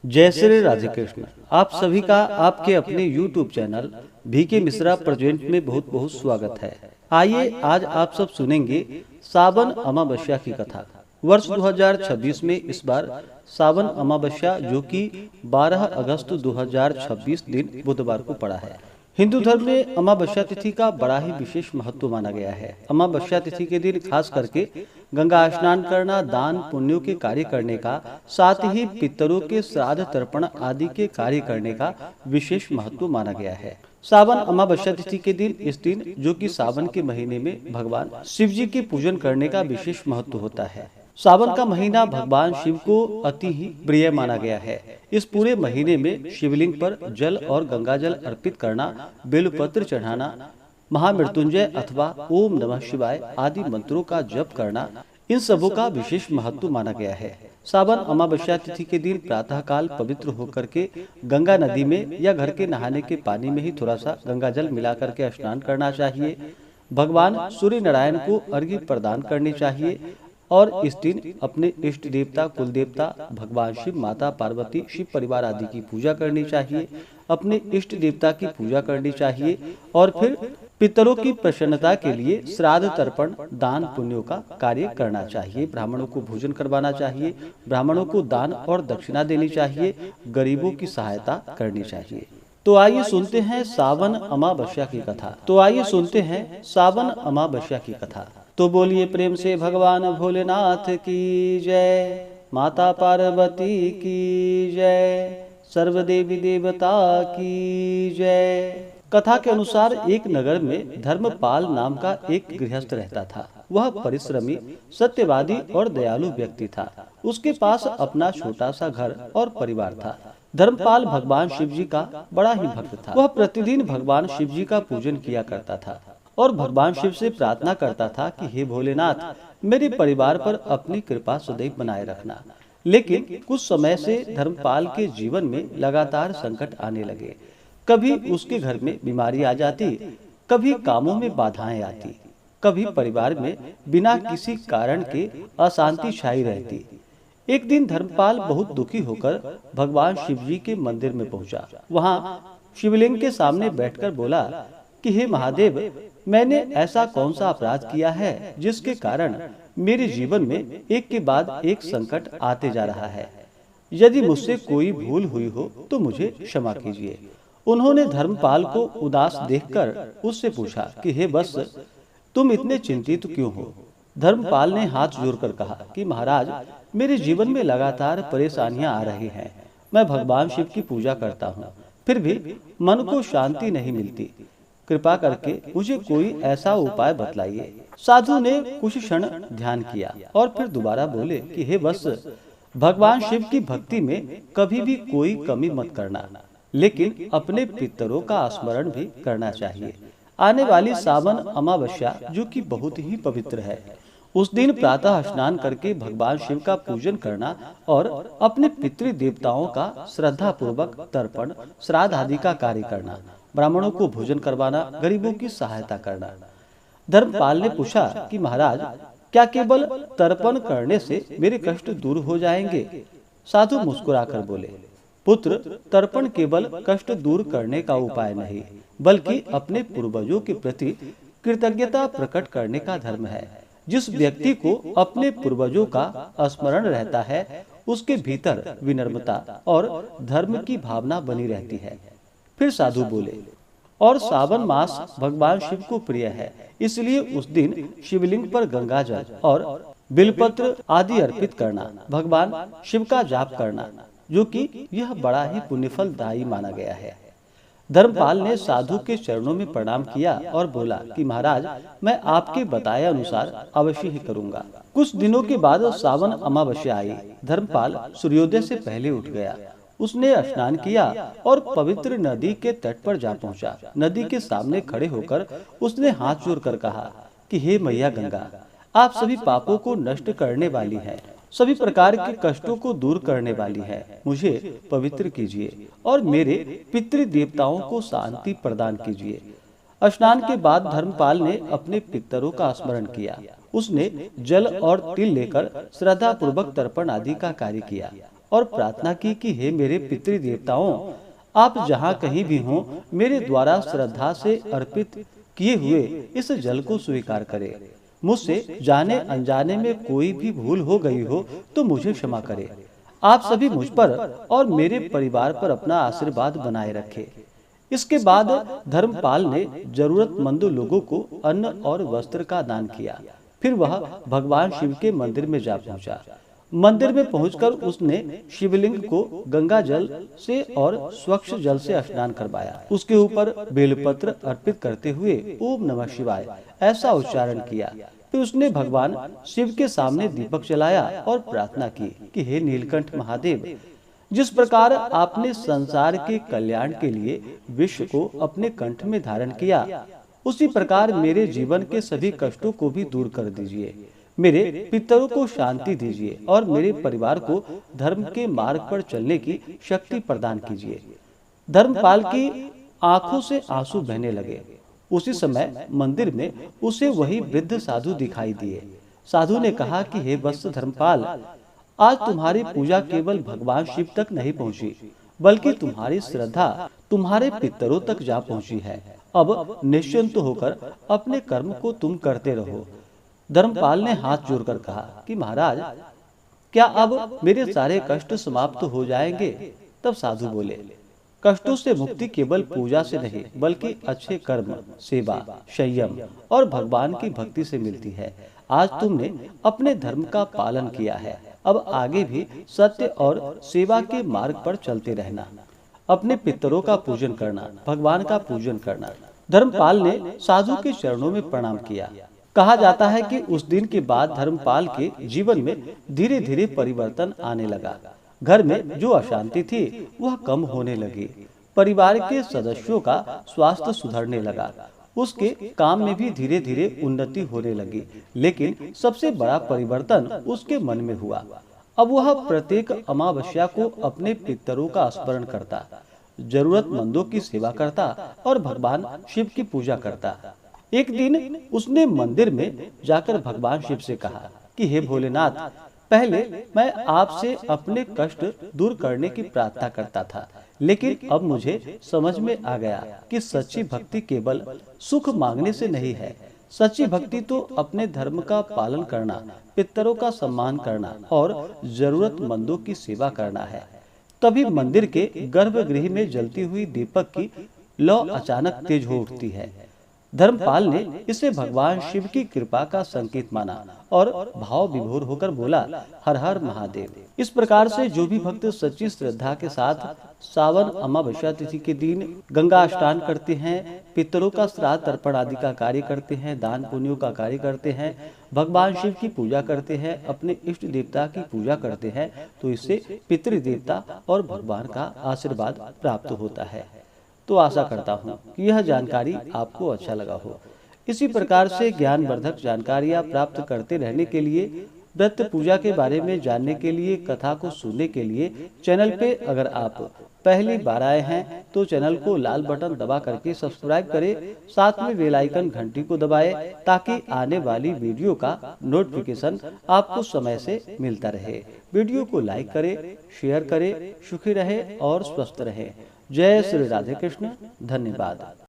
जय श्री राधे कृष्ण। आप सभी का आपके अपने YouTube channel VK Mishra present में बहुत बहुत स्वागत है। आइए आज आप सब सुनेंगे सावन अमावस्या की कथा। वर्ष 2026 में इस बार सावन अमावस्या जो कि 12 अगस्त 2026 दिन बुधवार को पड़ा है। हिंदू धर्म में अमावस्या तिथि का बड़ा ही विशेष महत्व माना गया है। अमावस्या तिथि के दिन खास करके गंगा स्नान करना, दान पुण्यों के कार्य करने का, साथ ही पितरों के श्राद्ध तर्पण आदि के कार्य करने का विशेष महत्व माना गया है। सावन अमावस्या तिथि के दिन इस दिन जो कि सावन के महीने में भगवान शिव जी के पूजन करने का विशेष महत्व होता है। सावन का महीना भगवान शिव को अति ही प्रिय माना गया है। इस पूरे महीने में शिवलिंग पर जल और गंगा जल अर्पित करना, बेलपत्र चढ़ाना, महामृत्युंजय अथवा ओम नमः शिवाय आदि मंत्रों का जप करना, इन सबों का विशेष महत्व माना गया है। सावन अमावस्या तिथि के दिन प्रातः काल पवित्र होकर के गंगा नदी में या घर के नहाने के पानी में ही थोड़ा सा गंगा जल मिला करके स्नान करना चाहिए। भगवान सूर्य नारायण को अर्घ्य प्रदान करनी चाहिए और इस दिन अपने इष्ट देवता, कुल देवता, भगवान शिव, माता पार्वती, शिव परिवार आदि की पूजा करनी चाहिए। अपने इष्ट देवता की पूजा करनी चाहिए और फिर पितरों की प्रसन्नता के लिए श्राद्ध तर्पण, दान पुण्यों का कार्य करना चाहिए। ब्राह्मणों को भोजन करवाना चाहिए, ब्राह्मणों को दान और दक्षिणा देनी चाहिए, गरीबों की सहायता करनी चाहिए। तो आइए सुनते हैं सावन अमावस्या की कथा। तो बोलिए प्रेम से भगवान भोलेनाथ की जय, माता पार्वती की जय, सर्व देवी देवता की जय। कथा के अनुसार एक नगर में धर्मपाल नाम का एक गृहस्थ रहता था। वह परिश्रमी, सत्यवादी और दयालु व्यक्ति था। उसके पास अपना छोटा सा घर और परिवार था। धर्मपाल भगवान शिव जी का बड़ा ही भक्त था। वह प्रतिदिन भगवान शिव जी का पूजन किया करता था और भगवान शिव से प्रार्थना करता था कि हे भोलेनाथ, मेरे परिवार पर अपनी कृपा सदैव बनाए रखना। लेकिन कुछ समय से धर्मपाल के जीवन में लगातार संकट आने लगे। कभी उसके घर में बीमारी आ जाती, कभी कामों में बाधाएं आती, कभी परिवार में बिना किसी कारण के अशांति छाई रहती। एक दिन धर्मपाल बहुत दुखी होकर भगवान शिव जी के मंदिर में पहुंचा। वहां शिवलिंग के सामने बैठकर बोला कि हे महादेव, मैंने ऐसा कौन सा अपराध किया है जिसके कारण मेरे जीवन में एक के बाद एक संकट आते जा रहा है। यदि मुझसे कोई भूल हुई हो तो मुझे क्षमा कीजिए। उन्होंने धर्मपाल को उदास देखकर उससे पूछा कि हे वत्स, तुम इतने चिंतित क्यों हो? धर्मपाल ने हाथ जोड़कर कहा कि महाराज, मेरे जीवन में लगातार परेशानियां आ रही हैं। मैं भगवान शिव की पूजा करता हूँ, फिर भी मन को शांति नहीं मिलती। कृपा करके मुझे कोई ऐसा उपाय बतलाइए। साधु ने कुछ क्षण ध्यान किया और फिर दोबारा बोले कि हे वत्स, भगवान शिव की भक्ति में कभी भी कोई कमी मत करना, लेकिन अपने पितरों का स्मरण भी करना चाहिए। आने वाली सावन अमावस्या जो कि बहुत ही पवित्र है, उस दिन प्रातः स्नान करके भगवान शिव का पूजन करना और अपने पितृ देवताओं का श्रद्धा पूर्वक तर्पण, श्राद्ध आदि का कार्य करना, ब्राह्मणों को भोजन करवाना, गरीबों की सहायता करना। धर्मपाल ने पूछा कि महाराज, क्या केवल तर्पण करने से मेरे कष्ट दूर हो जाएंगे? साधु मुस्कुराकर बोले, पुत्र, तर्पण केवल कष्ट दूर करने का उपाय नहीं, बल्कि अपने पूर्वजों के प्रति कृतज्ञता प्रकट करने का धर्म है। जिस व्यक्ति को अपने पूर्वजों का स्मरण रहता है, उसके भीतर विनम्रता और धर्म की भावना बनी रहती है। फिर साधु बोले, और सावन मास भगवान शिव को प्रिय है, इसलिए उस दिन शिवलिंग पर गंगा जल और बिलपत्र आदि अर्पित करना, भगवान शिव का जाप करना, जो कि यह बड़ा ही पुण्यफलदायी माना गया है। धर्मपाल ने साधु के चरणों में प्रणाम किया और बोला कि महाराज, मैं आपके बताए अनुसार अवश्य ही करूंगा। कुछ दिनों के बाद सावन अमावस्या आई। धर्मपाल सूर्योदय से पहले उठ गया। उसने स्नान किया और पवित्र नदी के तट पर जा पहुंचा। नदी के सामने खड़े होकर उसने हाथ जोड़कर कहा कि हे मैया गंगा, आप सभी पापों को नष्ट करने वाली है, सभी प्रकार के कष्टों को दूर करने वाली है। मुझे पवित्र कीजिए और मेरे पितृ देवताओं को शांति प्रदान कीजिए। स्नान के बाद धर्मपाल ने अपने पितरों का स्मरण किया। उसने जल और तिल लेकर श्रद्धा पूर्वक तर्पण आदि का कार्य किया और प्रार्थना की कि हे मेरे पितृदेवताओं, आप जहाँ कहीं भी हों, मेरे द्वारा श्रद्धा से अर्पित किए हुए इस जल को स्वीकार करें। मुझसे जाने अनजाने में कोई भी भूल हो गई हो तो मुझे क्षमा करें। आप सभी मुझ पर और मेरे परिवार पर अपना आशीर्वाद बनाए रखें। इसके बाद धर्मपाल ने जरूरतमंद लोगों को अन्न और वस्त्र का दान किया। फिर वह भगवान शिव के मंदिर में जा पहुंचा। मंदिर में पहुंचकर उसने शिवलिंग को गंगा जल से और स्वच्छ जल से स्नान करवाया। उसके ऊपर बेलपत्र अर्पित करते हुए ओम नमः शिवाय ऐसा उच्चारण किया। फिर उसने भगवान शिव के सामने दीपक जलाया और प्रार्थना की कि हे नीलकंठ महादेव, जिस प्रकार आपने संसार के कल्याण के लिए विश्व को अपने कंठ में धारण किया, उसी प्रकार मेरे जीवन के सभी कष्टों को भी दूर कर दीजिए। मेरे पितरों को शांति दीजिए और मेरे परिवार को धर्म के मार्ग पर चलने की शक्ति प्रदान कीजिए। धर्मपाल की आंखों से आंसू बहने लगे। उसी समय मंदिर में उसे वही वृद्ध साधु दिखाई दिए। साधु ने कहा कि हे वत्स धर्मपाल, आज तुम्हारी पूजा केवल भगवान शिव तक नहीं पहुंची, बल्कि तुम्हारी श्रद्धा तुम्हारे पितरों तक जा पहुंची है। अब निश्चिंत होकर अपने कर्म को तुम करते रहो। धर्मपाल ने हाथ जोड़कर कहा कि महाराज, क्या अब मेरे सारे कष्ट समाप्त हो जाएंगे? तब साधु बोले, कष्टों से मुक्ति केवल पूजा से नहीं, बल्कि अच्छे कर्म, सेवा, संयम और भगवान की भक्ति से मिलती है। आज तुमने अपने धर्म का पालन किया है, अब आगे भी सत्य और सेवा के मार्ग पर चलते रहना। अपने पितरों का पूजन करना, भगवान का पूजन करना। धर्मपाल ने साधु के चरणों में प्रणाम किया। कहा जाता है कि उस दिन के बाद धर्मपाल के जीवन में धीरे धीरे परिवर्तन आने लगा। घर में जो अशांति थी वह कम होने लगी। परिवार के सदस्यों का स्वास्थ्य सुधरने लगा। उसके काम में भी धीरे धीरे उन्नति होने लगी। लेकिन सबसे बड़ा परिवर्तन उसके मन में हुआ। अब वह प्रत्येक अमावस्या को अपने पितरों का स्मरण करता, जरूरतमंदों की सेवा करता और भगवान शिव की पूजा करता। एक दिन उसने मंदिर में जाकर भगवान शिव से कहा कि हे भोलेनाथ, पहले मैं आपसे अपने कष्ट दूर करने की प्रार्थना करता था, लेकिन अब मुझे समझ में आ गया कि सच्ची भक्ति केवल सुख मांगने से नहीं है। सच्ची भक्ति तो अपने धर्म का पालन करना, पितरों का सम्मान करना और जरूरतमंदों की सेवा करना है। तभी मंदिर के गर्भगृह में जलती हुई दीपक की लौ अचानक तेज हो उठती है। धर्मपाल ने इसे भगवान शिव की कृपा का संकेत माना और भाव विभोर होकर बोला, हर हर महादेव। इस प्रकार से जो भी भक्त सच्ची श्रद्धा के साथ सावन अमावस्या तिथि के दिन गंगा स्नान करते हैं, पितरों का श्राद्ध तर्पण आदि का कार्य करते हैं, दान पुण्यों का कार्य करते हैं, भगवान शिव की पूजा करते हैं, अपने इष्ट देवता की पूजा करते हैं, तो इससे पितृदेवता और भगवान का आशीर्वाद प्राप्त होता है। तो आशा करता हूँ कि यह जानकारी आपको अच्छा लगा हो। इसी प्रकार से ज्ञानवर्धक जानकारियाँ प्राप्त करते रहने के लिए, व्रत पूजा के बारे में जानने के लिए, कथा को सुनने के लिए चैनल पे अगर आप पहली बार आए हैं तो चैनल को लाल बटन दबा करके सब्सक्राइब करें, साथ में बेल आइकन घंटी को दबाएं ताकि आने वाली वीडियो का नोटिफिकेशन आपको समय से मिलता रहे। वीडियो को लाइक करें, शेयर करें। सुखी रहे और स्वस्थ रहे। जय श्री राधे कृष्ण। धन्यवाद।